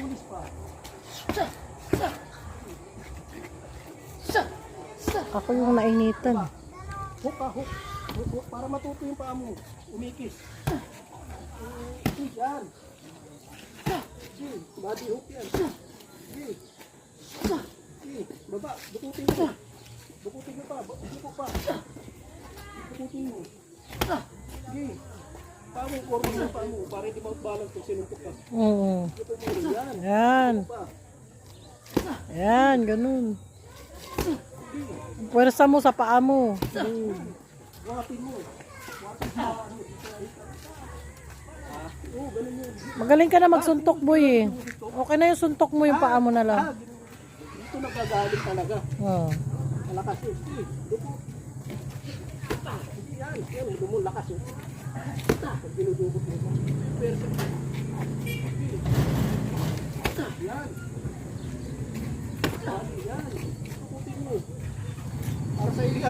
Mabilis pa. Ako yung nainitan. Hook ka, hook. Hook, hook. Para matuto yung paa mo. Umikis. Yan. Body hook yan. Baba, bukutin mo. Bukutin mo pa. Bukutin pa. Bukutin mo. Paa mo, kormo yung paa mo. Para hindi mag-balance kung sinuntok ka. Oo. Bukutin mo. Yan. Yan. Yan, ganun. Pwersa mo sa paa mo. Wapin mo. Wapin sa paa mo. Oo, ganun yun. Magaling ka na magsuntok, boy eh. Okay na yung suntok mo, yung paa mo na lang. Dito nagagaling talaga. Oo. Malakas yun. Dupo. Yan. Yan. Dumo. Lakas yun. Pag binudubot mo. Perfect. Yan. Yan. Tukutin mo. Para sa ili